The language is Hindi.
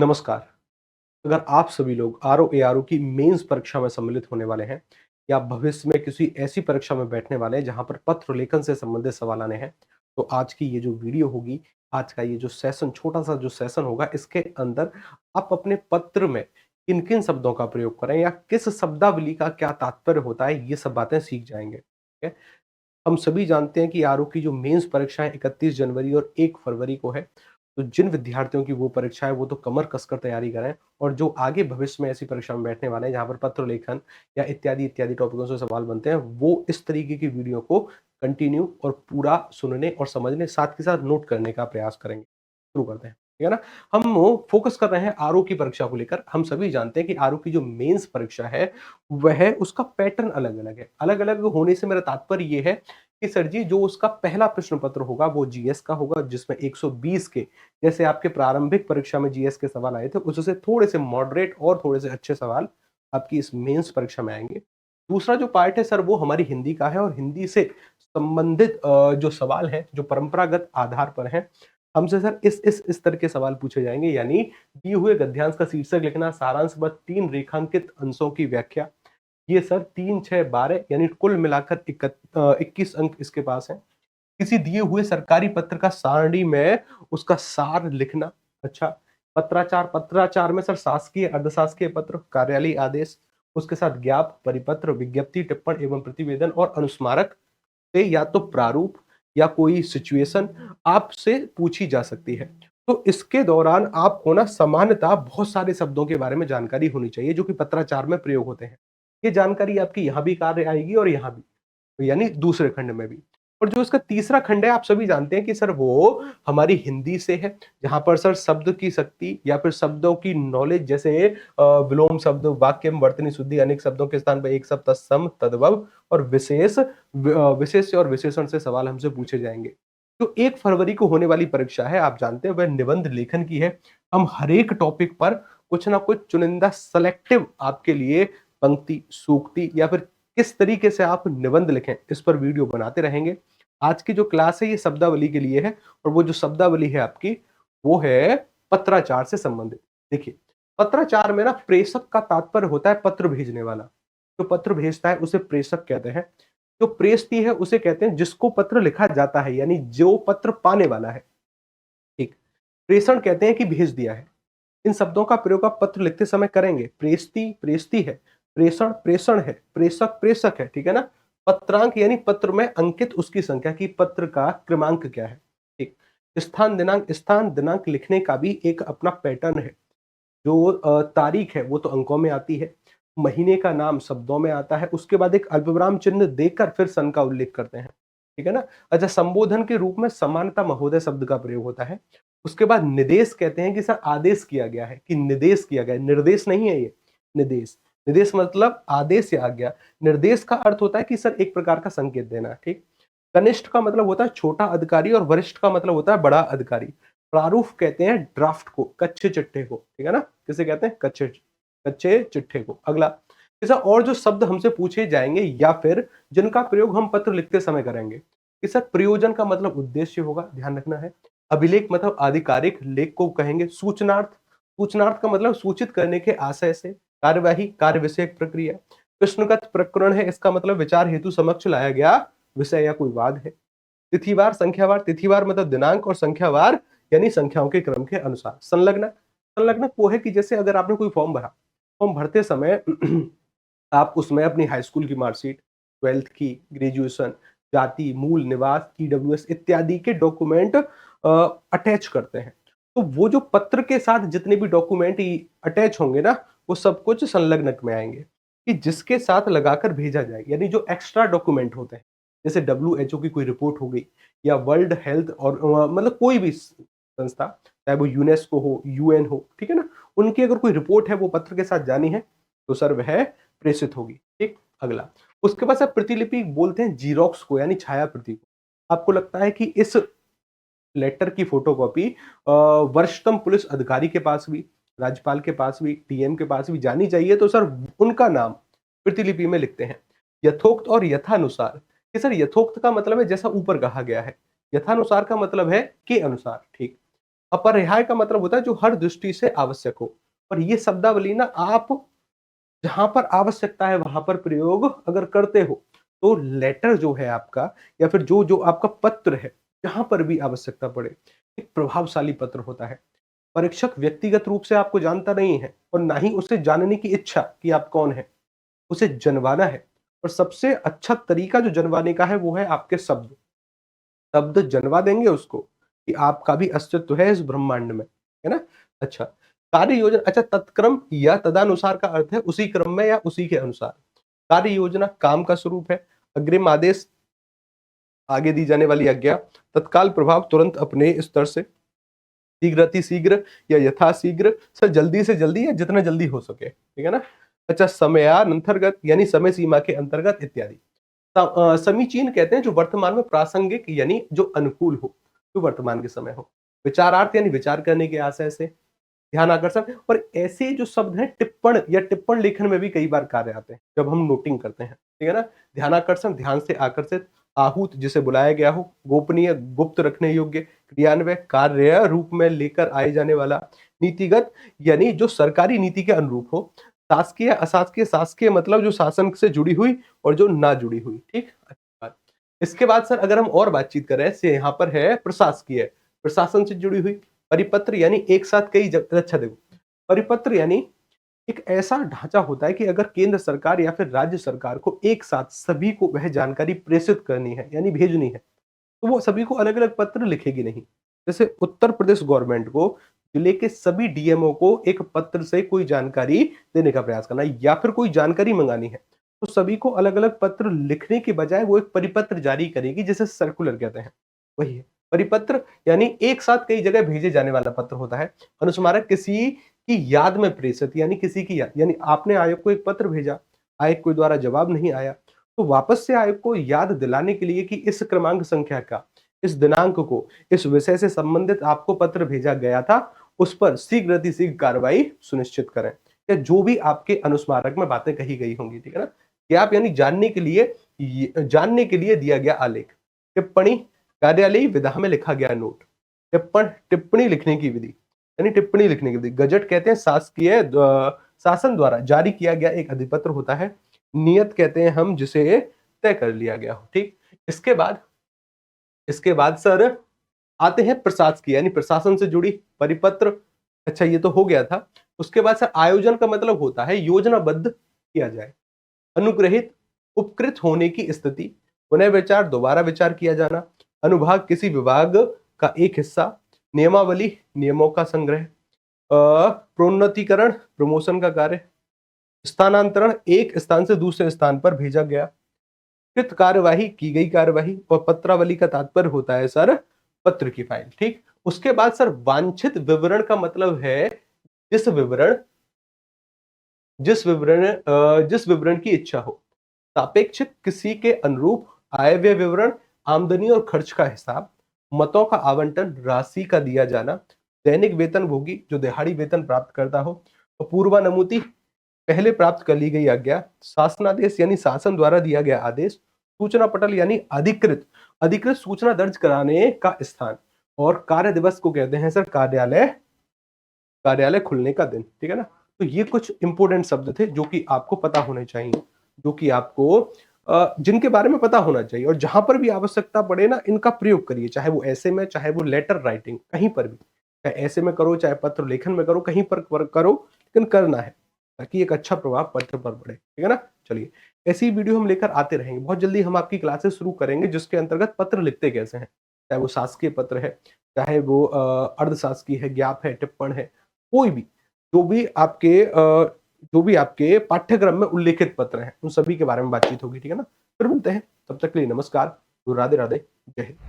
नमस्कार। अगर आप सभी लोग आरओ एआरओ की मेंस परीक्षा में सम्मिलित होने वाले हैं या भविष्य में किसी ऐसी परीक्षा में बैठने वाले हैं जहां पर पत्र लेखन से संबंधित सवाल आने हैं, तो आज की ये जो वीडियो होगी, आज का ये जो सेशन, छोटा सा जो सेशन होगा, इसके अंदर आप अपने पत्र में किन किन शब्दों का प्रयोग करें या किस शब्दावली का क्या तात्पर्य होता है, ये सब बातें सीख जाएंगे। ठीक है। हम सभी जानते हैं कि आरओ की जो मेंस परीक्षा है 31 जनवरी और 1 फरवरी को है। तो जिन विद्यार्थियों की वो परीक्षा है वो तो कमर कसकर तैयारी करें, और जो आगे भविष्य में ऐसी परीक्षा में बैठने वाले हैं जहाँ पर पत्र लेखन या इत्यादि इत्यादि टॉपिकों से सवाल बनते हैं, वो इस तरीके की वीडियो को कंटिन्यू और पूरा सुनने और समझने, साथ के साथ नोट करने का प्रयास करेंगे। शुरू करते हैं, ठीक है ना। हम फोकस कर रहे हैं आरओ की परीक्षा को लेकर। हम सभी जानते हैं कि आरओ की जो मेंस परीक्षा है वह उसका पैटर्न अलग अलग है। अलग अलग होने से मेरा तात्पर्य ये है कि सर जी, जो उसका पहला प्रश्न पत्र होगा वो जीएस का होगा, जिसमें 120 के, जैसे आपके प्रारंभिक परीक्षा में जीएस के सवाल आए थे, उससे थोड़े से मॉडरेट और थोड़े से अच्छे सवाल आपकी इस मेंस परीक्षा में आएंगे। दूसरा जो पार्ट है सर, वो हमारी हिंदी का है, और हिंदी से संबंधित जो सवाल हैं, जो परंपरागत आधार पर हैं, हमसे सर इस तरह के सवाल पूछे जाएंगे, यानी दिए हुए गद्यांश का शीर्षक लिखना, सारांश व 3 रेखांकित अंशों की व्याख्या। ये सर 3, 6, 12 यानी कुल मिलाकर 21 अंक इसके पास हैं। किसी दिए हुए सरकारी पत्र का सारणी में उसका सार लिखना। अच्छा, पत्राचार, पत्राचार में सर शासकीय, अर्धशासकीय पत्र, कार्यालयीय आदेश, उसके साथ ज्ञाप, परिपत्र, विज्ञप्ति, टिप्पण एवं प्रतिवेदन और अनुस्मारक से या तो प्रारूप या कोई सिचुएशन आपसे पूछी जा सकती है। तो इसके दौरान आपको ना सामान्यतः बहुत सारे शब्दों के बारे में जानकारी होनी चाहिए जो कि पत्राचार में प्रयोग होते हैं। ये जानकारी आपकी यहाँ भी कार्य आएगी और यहाँ भी, यानी दूसरे खंड में भी। और जो इसका तीसरा खंड है, आप सभी जानते हैं कि सर वो हमारी हिंदी से है, जहां पर सर शब्द की शक्ति या फिर शब्दों की नॉलेज, जैसे विलोम शब्द, वाक्यम, वर्तनी शुद्धि, अनेक शब्दों के स्थान पर एक शब्द, तत्सम, तद्भव और विशेष, विशेष और विशेषण से सवाल हमसे पूछे जाएंगे। जो 1 फरवरी को होने वाली परीक्षा है, आप जानते हैं, वह निबंध लेखन की है। हम हर एक टॉपिक पर कुछ ना कुछ चुनिंदा सेलेक्टिव आपके लिए पंक्ति, सूक्ति या फिर किस तरीके से आप निबंध लिखें, इस पर वीडियो बनाते रहेंगे। आज की जो क्लास है ये शब्दावली के लिए है, और वो जो शब्दावली है आपकी, वो है पत्राचार से संबंधित। देखिए, पत्राचार में ना प्रेषक का तात्पर्य होता है पत्र भेजने वाला। जो पत्र भेजता है उसे प्रेषक कहते हैं। जो प्रेषती है उसे कहते हैं जिसको पत्र लिखा जाता है, यानी जो पत्र पाने वाला है। ठीक। प्रेषण कहते हैं कि भेज दिया है। इन शब्दों का प्रयोग आप पत्र लिखते समय करेंगे। प्रेषती, प्रेषती है। प्रेषण, प्रेषण है। प्रेषक, प्रेषक है। ठीक है ना। पत्रांक यानी पत्र में अंकित उसकी संख्या की, पत्र का क्रमांक क्या है। ठीक। स्थान दिनांक, स्थान दिनांक लिखने का भी एक अपना पैटर्न है। जो तारीख है वो तो अंकों में आती है, महीने का नाम शब्दों में आता है, उसके बाद एक अल्पविराम चिन्ह देकर फिर सन का उल्लेख करते हैं। ठीक है ना। अच्छा, संबोधन के रूप में समानता महोदय शब्द का प्रयोग होता है। उसके बाद निर्देश कहते हैं कि सर आदेश किया गया है, कि निर्देश किया गया है, निर्देश नहीं है ये, निर्देश। निर्देश मतलब आदेश या आज्ञा। निर्देश का अर्थ होता है कि सर एक प्रकार का संकेत देना। ठीक। कनिष्ठ का मतलब होता है छोटा अधिकारी, और वरिष्ठ का मतलब होता है बड़ा अधिकारी। प्रारूप कहते हैं ड्राफ्ट को, कच्चे चिट्ठे को। ठीक है ना। किसे कहते हैं? कच्चे कच्चे चिट्ठे को। अगला, जैसा और जो शब्द हमसे पूछे जाएंगे या फिर जिनका प्रयोग हम पत्र लिखते समय करेंगे, कि सर प्रयोजन का मतलब उद्देश्य होगा, ध्यान रखना है। अभिलेख मतलब आधिकारिक लेख को कहेंगे। सूचनार्थ, सूचनार्थ का मतलब सूचित करने के आशय से। कार्यवाही, कार्य विषयक प्रक्रिया। प्रश्नगत प्रकरण है, इसका मतलब विचार हेतु समक्ष लाया गया विषय या कोई वाद है। तिथिवार, संख्यावार, तिथिवार मतलब दिनांक, और संख्यावार यानी संख्याओं के क्रम के अनुसार। संलग्नक, संलग्नक वो है कि जैसे अगर आपने कोई फॉर्म भरा, फॉर्म भरते समय आप उसमें अपनी हाई स्कूल की मार्कशीट, 12th की, ग्रेजुएशन, जाति, मूल निवास, ईडब्ल्यूएस इत्यादि के डॉक्यूमेंट अटैच करते हैं। तो वो जो पत्र के साथ जितने भी डॉक्यूमेंट अटैच होंगे ना, वो सब कुछ संलग्नक में आएंगे, कि जिसके साथ लगाकर भेजा जाए, यानी जो एक्स्ट्रा डॉक्यूमेंट होते हैं। जैसे डब्ल्यूएचओ की कोई रिपोर्ट हो गई, या वर्ल्ड हेल्थ और मतलब कोई भी संस्था, चाहे वो यूनेस्को हो, यूएन हो, ठीक है ना, उनकी अगर कोई रिपोर्ट है वो पत्र के साथ जानी है, तो सर वह प्रेषित होगी। ठीक। अगला, उसके बाद सर प्रतिलिपि बोलते हैं जीरोक्स को, यानी छाया प्रति को। आपको लगता है कि इस लेटर की फोटोकॉपी वरिष्ठतम पुलिस अधिकारी के पास भी, राज्यपाल के पास भी, डीएम के पास भी जानी चाहिए, तो सर उनका नाम प्रतिलिपि में लिखते हैं। यथोक्त और यथानुसार, कि सर यथोक्त का मतलब है जैसा ऊपर कहा गया है, यथानुसार का मतलब है के अनुसार। ठीक। अपरिहार्य का मतलब होता है जो हर दृष्टि से आवश्यक हो। और ये शब्दावली ना आप जहां पर आवश्यकता है वहां पर प्रयोग अगर करते हो तो लेटर जो है आपका या फिर जो जो आपका पत्र है जहां पर भी आवश्यकता पड़े एक प्रभावशाली पत्र होता है। परीक्षक व्यक्तिगत रूप से आपको जानता नहीं है और ना ही उसे जानने की इच्छा कि आप कौन है, उसे जनवाना है। और सबसे अच्छा तरीका जो जनवाने का है वो है आपके शब्द। शब्द जनवा देंगे उसको कि आपका भी अस्तित्व है इस ब्रह्मांड में, है ना। अच्छा, कार्य योजना, अच्छा तत्क्रम या तदानुसार का अर्थ है उसी क्रम में या उसी के अनुसार। कार्य योजना काम का स्वरूप है। अग्रिम आदेश, आगे दी जाने वाली आज्ञा। तत्काल प्रभाव, तुरंत अपने स्तर से। शीघ्र अति शीघ्र या यथाशीघ्र, सर जल्दी से जल्दी या जितना जल्दी हो सके, ठीक है ना। अच्छा, समयानंतर्गत यानी समय सीमा के अंतर्गत इत्यादि। समीचीन कहते हैं जो वर्तमान में प्रासंगिक यानी जो अनुकूल हो, जो वर्तमान के समय हो। विचारार्थ यानी विचार करने के आशय से। ध्यान आकर्षण, और ऐसे जो शब्द हैं टिप्पण या टिप्पण लेखन में भी कई बार कार्य आते हैं जब हम नोटिंग करते हैं, ठीक है ना। ध्यानाकर्षण, ध्यान से आकर्षित। आहूत, जिसे बुलाया गया हो। गोपनीय, गुप्त रखने योग्य। क्रियान्वय, कार्य रूप में लेकर आए जाने वाला। नीतिगत यानी जो सरकारी नीति के अनुरूप हो। शासकीय, अशासकीय, शासकीय मतलब जो शासन से जुड़ी हुई और जो ना जुड़ी हुई, ठीक। अच्छी बात। इसके बाद सर अगर हम और बातचीत करें से यहाँ पर है प्रशासकीय, प्रशासन से जुड़ी हुई। परिपत्र यानी एक साथ कई अच्छा देखो, परिपत्र यानी एक ऐसा ढांचा होता है कि अगर केंद्र सरकार या फिर राज्य सरकार को एक साथ सभी को वह जानकारी प्रेषित करनी है यानी भेजनी है तो वो सभी को अलग अलग पत्र लिखेगी नहीं। जैसे उत्तर प्रदेश गवर्नमेंट को जिले के सभी डीएमओ को एक पत्र से कोई जानकारी देने का प्रयास करना है या फिर कोई जानकारी मंगानी है तो सभी को अलग अलग पत्र लिखने के बजाय वो एक परिपत्र जारी करेगी जिसे सर्कुलर कहते हैं। वही है परिपत्र, यानी एक साथ कई जगह भेजे जाने वाला पत्र होता है। अनुस्मारक, किसी की याद में प्रेषित यानी किसी की याद, यानी आपने आयोग को एक पत्र भेजा, आयोग के द्वारा जवाब नहीं आया तो वापस से आयोग को याद दिलाने के लिए कि इस क्रमांक संख्या का, इस दिनांक को, इस विषय से संबंधित आपको पत्र भेजा गया था, उस पर शीघ्र अतिशीघ्र कार्रवाई सुनिश्चित करें। या जो भी आपके अनुस्मारक में बातें कही गई होंगी, ठीक है ना। कि आप यानी जानने के लिए दिया गया आलेख। टिप्पणी, कार्यालयी विधा में लिखा गया नोट। टिप्पण, टिप्पणी लिखने की विधि यानी टिप्पणी लिखने की विधि। गजट कहते हैं शासकीय शासन द्वारा जारी किया गया एक अधिपत्र होता है। नियत कहते हैं हम जिसे तय कर लिया गया हो, ठीक। इसके बाद सर आते हैं प्रशासकीय यानी प्रशासन से जुड़ी परिपत्र। अच्छा ये तो हो गया था। उसके बाद सर आयोजन का मतलब होता है योजनाबद्ध किया जाए। अनुग्रहित, उपकृत होने की स्थिति। पुनः विचार, दोबारा विचार किया जाना। अनुभाग, किसी विभाग का एक हिस्सा। नियमावली, नियमों का संग्रह। प्रोन्नतिकरण, प्रमोशन का कार्य। स्थानांतरण, एक स्थान से दूसरे स्थान पर भेजा गया। कृत कार्यवाही, की गई कार्यवाही। और पत्रावली का तात्पर्य होता है सर पत्र की फाइल, ठीक। उसके बाद सर वांछित विवरण का मतलब है जिस विवरण जिस विवरण की इच्छा हो। सापेक्षिक, किसी के अनुरूप। आय व्यय विवरण, आमदनी और खर्च का हिसाब। मतों का आवंटन, राशि का दिया जाना। दैनिक वेतन भोगी, जो दिहाड़ी वेतन प्राप्त करता हो। और पूर्वानुमति, पहले प्राप्त कर ली गई आज्ञा। शासनादेश यानी शासन द्वारा दिया गया आदेश। सूचना पटल यानी अधिकृत अधिकृत सूचना दर्ज कराने का स्थान। और कार्य दिवस को कहते हैं सर कार्यालय खुलने का दिन, ठीक है ना। तो ये कुछ इंपोर्टेंट शब्द थे जो कि आपको पता होने चाहिए, जो कि आपको जिनके बारे में पता होना चाहिए। और जहां पर भी आवश्यकता पड़े ना इनका प्रयोग करिए, चाहे वो ऐसे में, चाहे वो लेटर राइटिंग, कहीं पर भी, चाहे ऐसे में करो, चाहे पत्र लेखन में करो, कहीं पर करो, लेकिन करना है ताकि एक अच्छा प्रभाव पत्र पर पड़े, ठीक है ना। चलिए, ऐसी वीडियो हम लेकर आते रहेंगे। बहुत जल्दी हम आपकी क्लासेस शुरू करेंगे जिसके अंतर्गत पत्र लिखते कैसे हैं, चाहे वो शासकीय पत्र है, चाहे वो अर्धशासकीय है, ज्ञाप है, टिप्पण है, कोई भी जो भी आपके पाठ्यक्रम में उल्लेखित पत्र हैं उन सभी के बारे में बातचीत होगी, ठीक है ना। फिर मिलते हैं, तब तक के लिए नमस्कार, राधे राधे, जय हिंद।